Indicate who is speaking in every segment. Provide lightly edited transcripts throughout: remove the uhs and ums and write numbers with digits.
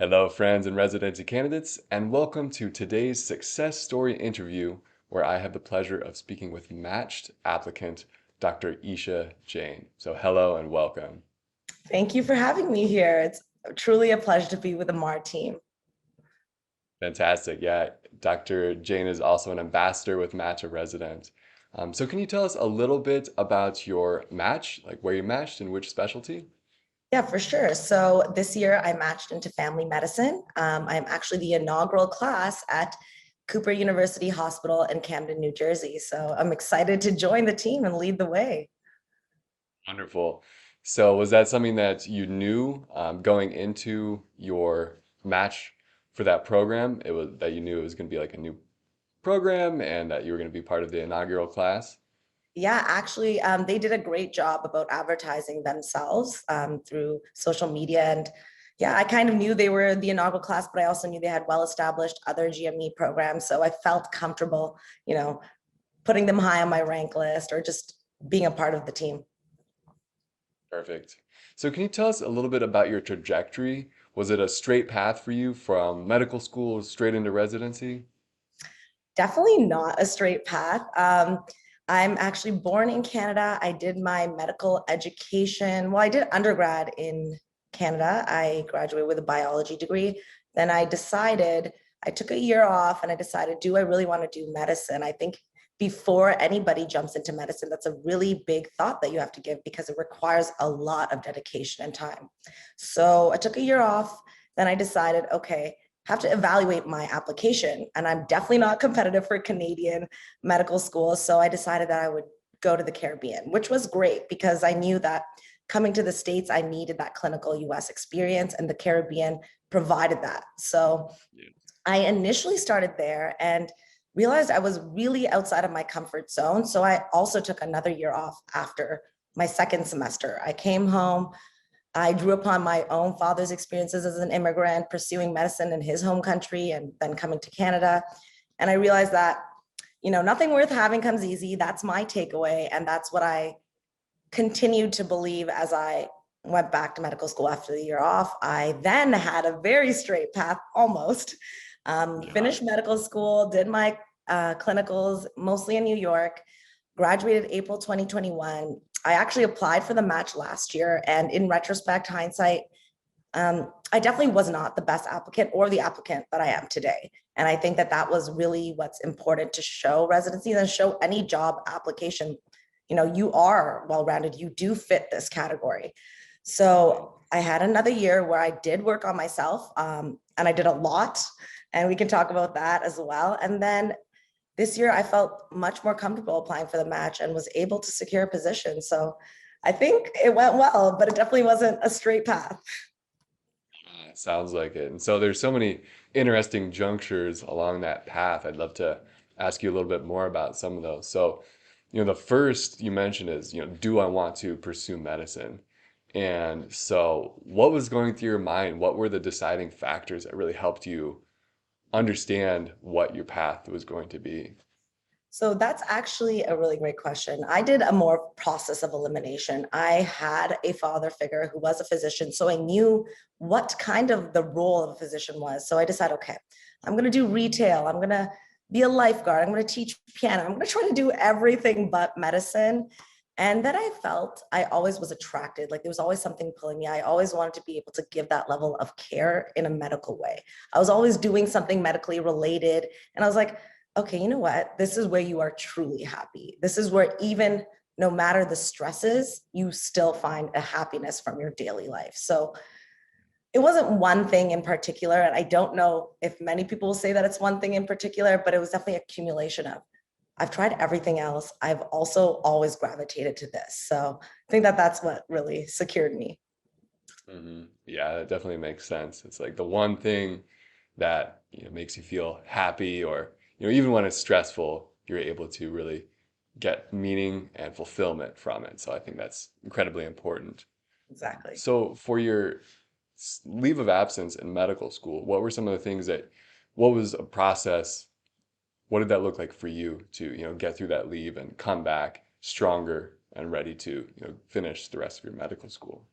Speaker 1: Hello, friends and residency candidates, and welcome to today's success story interview, where I have the pleasure of speaking with matched applicant Dr. Esha Jain. So, hello and welcome.
Speaker 2: Thank you for having me here. It's truly a pleasure to be with the MAR team.
Speaker 1: Fantastic. Yeah, Dr. Jain is also an ambassador with Match a Resident. So, can you tell us a little bit about your match, like where you matched and which specialty?
Speaker 2: Yeah, for sure. So this year I matched into family medicine. I'm actually the inaugural class at Cooper University Hospital in Camden, New Jersey. So I'm excited to join the team and lead the way.
Speaker 1: Wonderful. So, was that something that you knew going into your match for that program? It was that you knew it was going to be like a new program and that you were going to be part of the inaugural class?
Speaker 2: Yeah, actually, they did a great job about advertising themselves through social media. And yeah, I kind of knew they were the inaugural class, but I also knew they had well-established other GME programs. So I felt comfortable, you know, putting them high on my rank list or just being a part of the team.
Speaker 1: Perfect. So, can you tell us a little bit about your trajectory? Was it a straight path for you from medical school straight into residency?
Speaker 2: Definitely not a straight path. I'm actually born in Canada. I did my medical education. Well, I did undergrad in Canada. I graduated with a biology degree. Then I took a year off and I decided, do I really want to do medicine? I think before anybody jumps into medicine, that's a really big thought that you have to give because it requires a lot of dedication and time. So I took a year off. Then I decided, okay, have to evaluate my application. And I'm definitely not competitive for Canadian medical school. So I decided that I would go to the Caribbean, which was great because I knew that coming to the States, I needed that clinical US experience, and the Caribbean provided that. So
Speaker 1: Yeah.
Speaker 2: I initially started there and realized I was really outside of my comfort zone. So I also took another year off after my second semester. I came home, I drew upon my own father's experiences as an immigrant, pursuing medicine in his home country and then coming to Canada. And I realized that, nothing worth having comes easy. That's my takeaway. And that's what I continued to believe as I went back to medical school after the year off. I then had a very straight path almost.
Speaker 1: Yeah.
Speaker 2: Finished medical school, did my clinicals mostly in New York, graduated April 2021. I actually applied for the match last year. And in retrospect, hindsight, I definitely was not the best applicant or the applicant that I am today. And I think that that was really what's important to show residencies and show any job application. You are well rounded, you do fit this category. So I had another year where I did work on myself, and I did a lot. And we can talk about that as well. And then this year I felt much more comfortable applying for the match and was able to secure a position. So I think it went well, but it definitely wasn't a straight path.
Speaker 1: Sounds like it. And so there's so many interesting junctures along that path. I'd love to ask you a little bit more about some of those. So, the first you mentioned is, do I want to pursue medicine? And so, what was going through your mind? What were the deciding factors that really helped you understand what your path was going to be?
Speaker 2: So that's actually a really great question. I did a more process of elimination. I had a father figure who was a physician, so I knew what kind of the role of a physician was. So I decided, okay, I'm going to do retail. I'm going to be a lifeguard. I'm going to teach piano. I'm going to try to do everything but medicine. And then I felt I always was attracted, like there was always something pulling me. I always wanted to be able to give that level of care in a medical way. I was always doing something medically related. And I was like, okay, you know what? This is where you are truly happy. This is where even no matter the stresses, you still find a happiness from your daily life. So it wasn't one thing in particular. And I don't know if many people will say that it's one thing in particular, but it was definitely accumulation of I've tried everything else. I've also always gravitated to this. So I think that that's what really secured me.
Speaker 1: Yeah, that definitely makes sense. It's like the one thing that makes you feel happy, or even when it's stressful, you're able to really get meaning and fulfillment from it. So I think that's incredibly important.
Speaker 2: Exactly.
Speaker 1: So for your leave of absence in medical school, what were some of the things what was a process? What did that look like for you to, get through that leave and come back stronger and ready to, finish the rest of your medical school?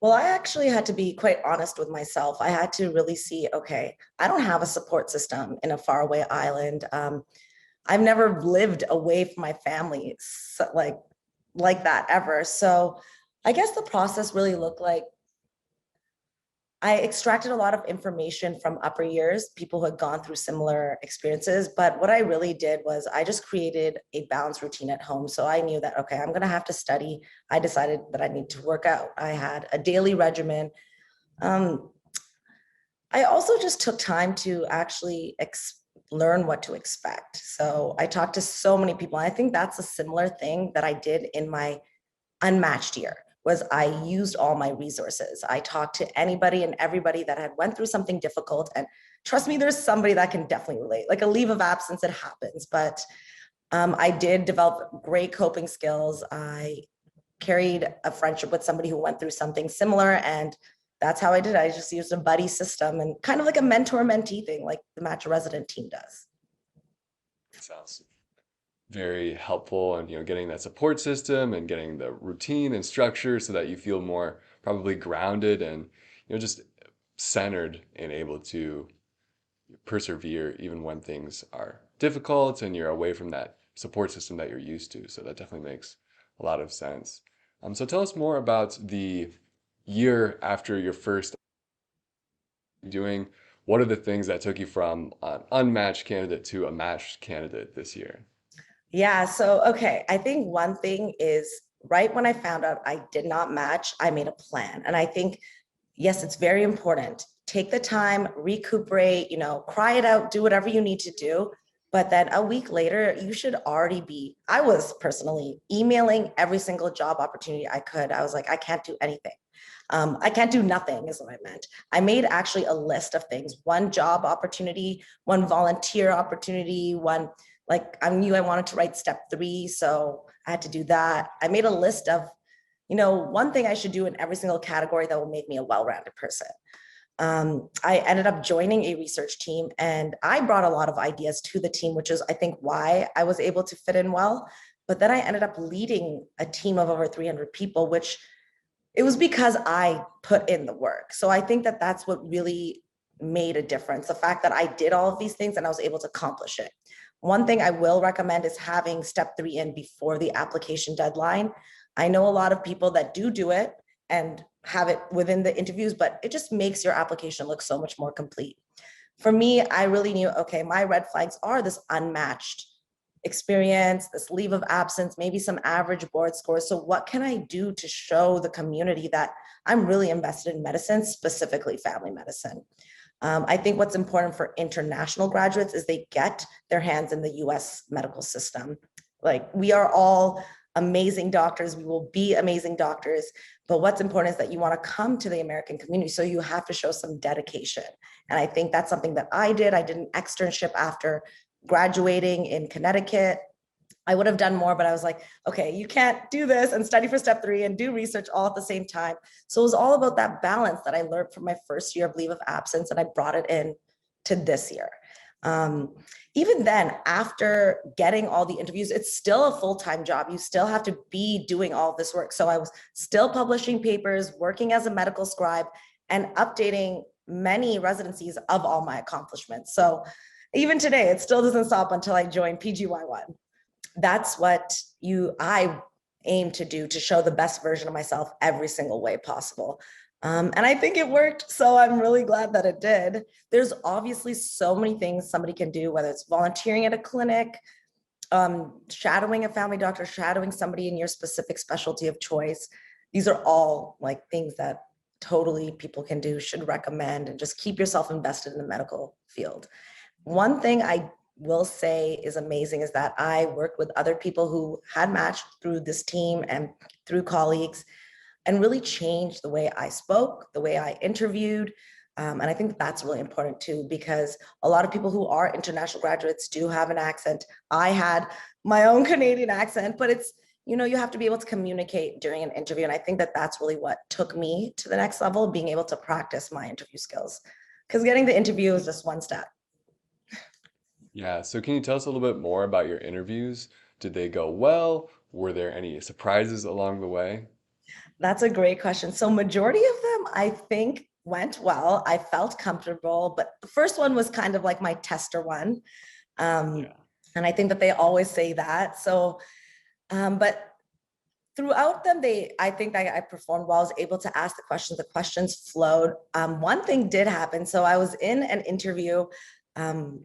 Speaker 2: Well, I actually had to be quite honest with myself. I had to really see, okay, I don't have a support system in a faraway island. I've never lived away from my family like that ever. So I guess the process really looked like I extracted a lot of information from upper years, people who had gone through similar experiences. But what I really did was I just created a balanced routine at home. So I knew that, okay, I'm going to have to study. I decided that I need to work out. I had a daily regimen. Um, I also just took time to actually learn what to expect. So I talked to so many people. And I think that's a similar thing that I did in my unmatched year was I used all my resources. I talked to anybody and everybody that had went through something difficult. And trust me, there's somebody that can definitely relate. Like a leave of absence, it happens. But I did develop great coping skills. I carried a friendship with somebody who went through something similar. And that's how I did it. I just used a buddy system and kind of like a mentor mentee thing, like the Match Resident team does.
Speaker 1: Sounds very helpful, and getting that support system and getting the routine and structure so that you feel more probably grounded and just centered and able to persevere even when things are difficult and you're away from that support system that you're used to. So that definitely makes a lot of sense. So tell us more about the year after your first doing. What are the things that took you from an unmatched candidate to a matched candidate this year?
Speaker 2: Yeah. So, okay. I think one thing is right when I found out I did not match, I made a plan. And I think, yes, it's very important. Take the time, recuperate, cry it out, do whatever you need to do. But then a week later, you should already be. I was personally emailing every single job opportunity I could. I was like, I can't do anything. I can't do nothing, is what I meant. I made actually a list of things, one job opportunity, one volunteer opportunity, one, like I knew I wanted to write step 3. So I had to do that. I made a list of, one thing I should do in every single category that will make me a well-rounded person. I ended up joining a research team and I brought a lot of ideas to the team, which is, I think, why I was able to fit in well. But then I ended up leading a team of over 300 people, which it was because I put in the work. So I think that that's what really made a difference. The fact that I did all of these things and I was able to accomplish it. One thing I will recommend is having step 3 in before the application deadline. I know a lot of people that do it and have it within the interviews, but it just makes your application look so much more complete. For me, I really knew, okay, my red flags are this unmatched experience, this leave of absence, maybe some average board scores. So what can I do to show the community that I'm really invested in medicine, specifically family medicine? I think what's important for international graduates is they get their hands in the US medical system. Like we are all amazing doctors, we will be amazing doctors, but what's important is that you want to come to the American community. So you have to show some dedication. And I think that's something that I did. I did an externship after graduating in Connecticut. I would have done more, but I was like, okay, you can't do this and study for step 3 and do research all at the same time. So it was all about that balance that I learned from my first year of leave of absence, and I brought it in to this year. Um, Even then, after getting all the interviews, it's still a full-time job. You still have to be doing all this work. So I was still publishing papers, working as a medical scribe, and updating many residencies of all my accomplishments. So even today, it still doesn't stop until I join PGY1. That's what I aim to do, to show the best version of myself every single way possible. And I think it worked. So I'm really glad that it did. There's obviously so many things somebody can do, whether it's volunteering at a clinic, shadowing a family doctor, shadowing somebody in your specific specialty of choice. These are all like things that totally people can do, should recommend, and just keep yourself invested in the medical field. One thing I will say is amazing is that I worked with other people who had matched through this team and through colleagues, and really changed the way I spoke, the way I interviewed. And I think that's really important too, because a lot of people who are international graduates do have an accent. I had my own Canadian accent, but it's, you have to be able to communicate during an interview. And I think that that's really what took me to the next level, being able to practice my interview skills. Because getting the interview is just one step.
Speaker 1: Yeah, so can you tell us a little bit more about your interviews? Did they go well? Were there any surprises along the way?
Speaker 2: That's a great question. So majority of them, I think, went well. I felt comfortable, but the first one was kind of like my tester one. Um,
Speaker 1: Yeah.
Speaker 2: and I think that they always say that. So, but throughout them, I think that I performed well. I was able to ask the questions. The questions flowed. One thing did happen. So I was in an interview um,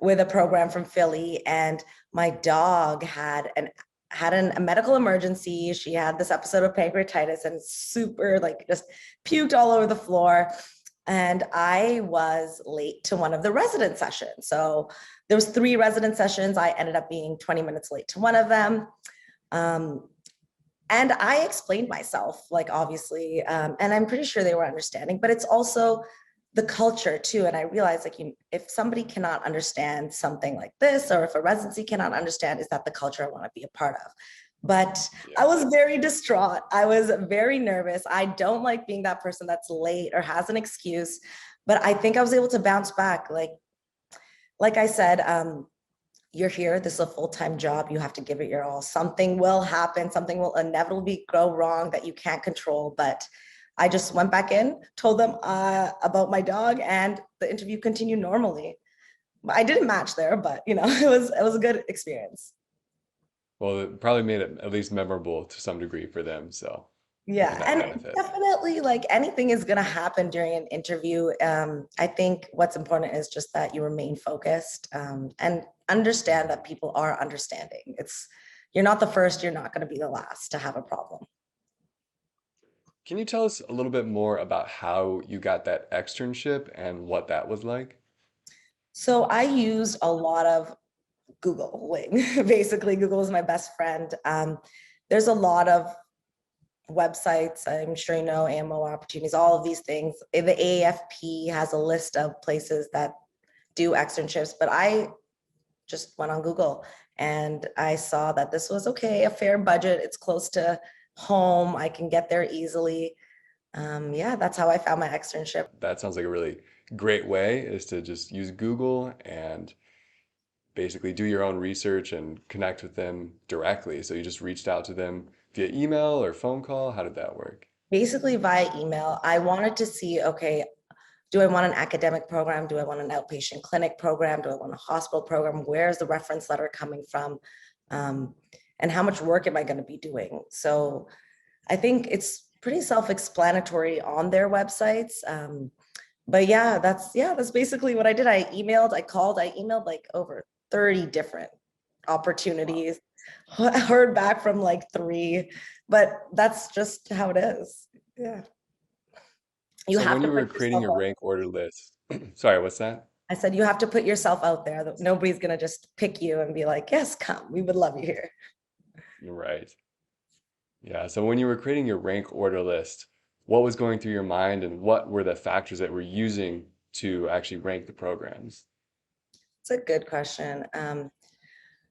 Speaker 2: with a program from Philly, and my dog a medical emergency. She had this episode of pancreatitis and super like just puked all over the floor. And I was late to one of the resident sessions. So there was 3 resident sessions. I ended up being 20 minutes late to one of them. Um, and I explained myself, like obviously, and I'm pretty sure they were understanding, but it's also the culture too. And I realized like if somebody cannot understand something like this, or if a residency cannot understand, is that the culture I want to be a part of? But I
Speaker 1: Yeah.
Speaker 2: was very distraught. I was very nervous. I don't like being that person that's late or has an excuse, but I think I was able to bounce back. Like I said, you're here, this is a full-time job, you have to give it your all. Something will happen, something will inevitably go wrong that you can't control. But I just went back in, told them about my dog, and the interview continued normally. I didn't match there, but it was a good experience.
Speaker 1: Well, it probably made it at least memorable to some degree for them. So you had
Speaker 2: Yeah,
Speaker 1: that
Speaker 2: and
Speaker 1: benefit.
Speaker 2: definitely like anything is going to happen during an interview. I think what's important is just that you remain focused and understand that people are understanding. You're not the first, you're not going to be the last to have a problem.
Speaker 1: Can you tell us a little bit more about how you got that externship and what that was like?
Speaker 2: So I used a lot of Googling. Basically, Google is my best friend. There's a lot of websites. I'm sure you know AMO opportunities, all of these things. The AFP has a list of places that do externships, but I just went on Google and I saw that this was okay, a fair budget. It's close to home. I can get there easily. Yeah, that's how I found my externship.
Speaker 1: That sounds like a really great way is to just use Google and basically do your own research and connect with them directly. So you just reached out to them via email or phone call. How did that work?
Speaker 2: Basically via email. I wanted to see, okay, do I want an academic program? Do I want an outpatient clinic program? Do I want a hospital program? Where's the reference letter coming from? Um, and how much work am I going to be doing? So I think it's pretty self-explanatory on their websites. But that's basically what I did. I emailed, I called, I emailed like over 30 different
Speaker 1: Wow.
Speaker 2: opportunities. Heard back from like 3, but that's just how it is. Yeah. You
Speaker 1: So
Speaker 2: have
Speaker 1: when
Speaker 2: to
Speaker 1: you
Speaker 2: put
Speaker 1: were creating
Speaker 2: yourself
Speaker 1: your
Speaker 2: out.
Speaker 1: rank order list, sorry, what's that?
Speaker 2: I said you have to put yourself out there. Nobody's gonna just pick you and be like, yes, come. We would love you here.
Speaker 1: You're right. Yeah. So when you were creating your rank order list, what was going through your mind and what were the factors that were using to actually rank the programs?
Speaker 2: It's a good question.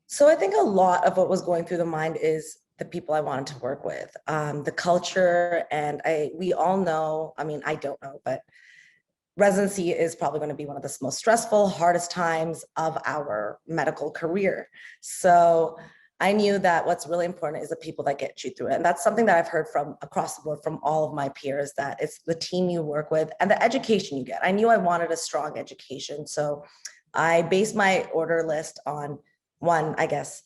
Speaker 2: So I think a lot of what was going through the mind is the people I wanted to work with, the culture, and we all know, I mean, I don't know, but residency is probably going to be one of the most stressful, hardest times of our medical career. So I knew that what's really important is the people that get you through it. And that's something that I've heard from across the board from all of my peers, that it's the team you work with and the education you get. I knew I wanted a strong education. So I based my order list on one, I guess,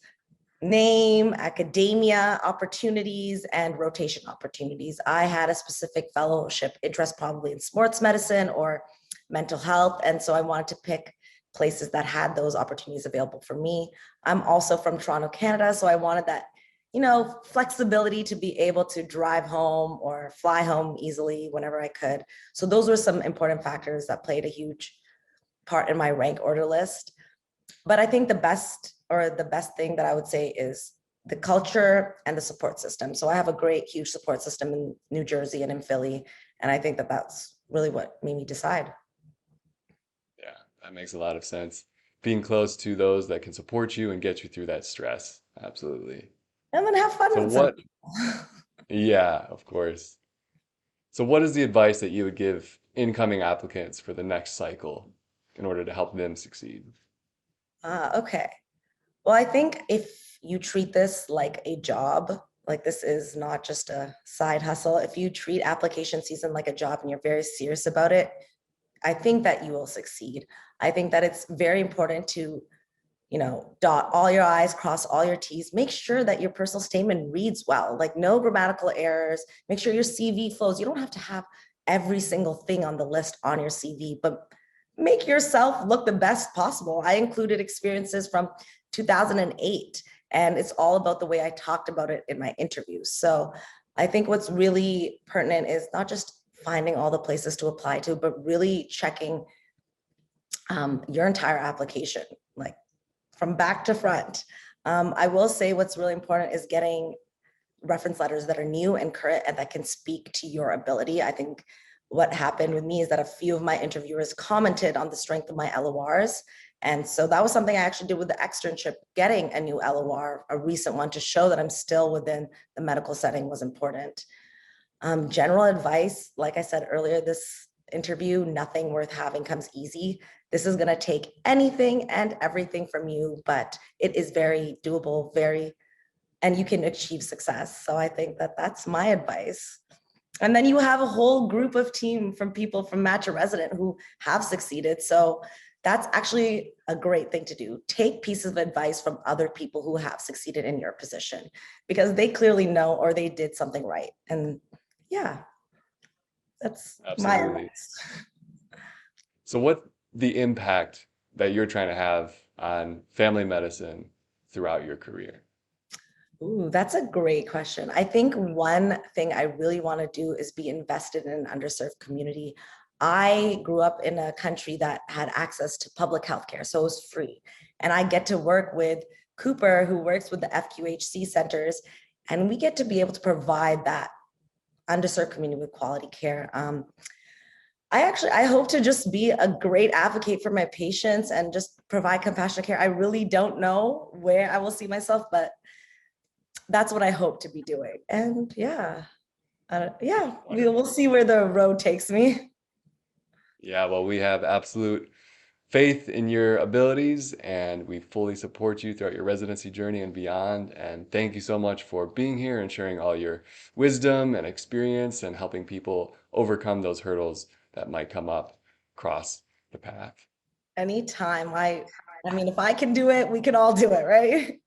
Speaker 2: name, academia opportunities, and rotation opportunities. I had a specific fellowship interest, probably in sports medicine or mental health. And so I wanted to pick places that had those opportunities available for me. I'm also from Toronto, Canada. So I wanted that, flexibility to be able to drive home or fly home easily whenever I could. So those were some important factors that played a huge part in my rank order list. But I think the best thing that I would say is the culture and the support system. So I have a great, huge support system in New Jersey and in Philly. And I think that that's really what made me decide.
Speaker 1: Yeah, that makes a lot of sense. Being close to those that can support you and get you through that stress. Absolutely.
Speaker 2: And then have fun
Speaker 1: So
Speaker 2: with some
Speaker 1: what,
Speaker 2: people.
Speaker 1: yeah, of course. So what is the advice that you would give incoming applicants for the next cycle in order to help them succeed?
Speaker 2: Okay. Well, I think if you treat this like a job, Like this is not just a side hustle. If you treat application season like a job and you're very serious about it, I think that you will succeed. I think that it's very important to, dot all your I's, cross all your T's, make sure that your personal statement reads well, like no grammatical errors, make sure your CV flows. You don't have to have every single thing on the list on your CV, but make yourself look the best possible. I included experiences from 2008, and it's all about the way I talked about it in my interviews. So I think what's really pertinent is not just finding all the places to apply to, but really checking your entire application, like from back to front. I will say what's really important is getting reference letters that are new and current and that can speak to your ability. I think what happened with me is that a few of my interviewers commented on the strength of my LORs. And so that was something I actually did with the externship. Getting a new LOR, a recent one, to show that I'm still within the medical setting was important. General advice, like I said earlier, this interview, nothing worth having comes easy. This is going to take anything and everything from you, but it is very doable, and you can achieve success. So I think that that's my advice. And then you have a whole group of team from people from Match a Resident who have succeeded. So that's actually a great thing to do. Take pieces of advice from other people who have succeeded in your position because they clearly know or they did something right. And yeah, that's my
Speaker 1: Absolutely.
Speaker 2: advice.
Speaker 1: So what the impact that you're trying to have on family medicine throughout your career?
Speaker 2: Ooh, that's a great question. I think one thing I really want to do is be invested in an underserved community. I grew up in a country that had access to public health care, so it was free. And I get to work with Cooper, who works with the FQHC centers, and we get to be able to provide that underserved community with quality care. I hope to just be a great advocate for my patients and just provide compassionate care. I really don't know where I will see myself, but that's what I hope to be doing. And yeah, yeah, we'll
Speaker 1: Wonderful.
Speaker 2: see where the road takes me.
Speaker 1: Yeah, well, we have absolute faith in your abilities and we fully support you throughout your residency journey and beyond. And thank you so much for being here and sharing all your wisdom and experience and helping people overcome those hurdles that might come up across the path.
Speaker 2: Anytime. I mean, if I can do it, we can all do it, right?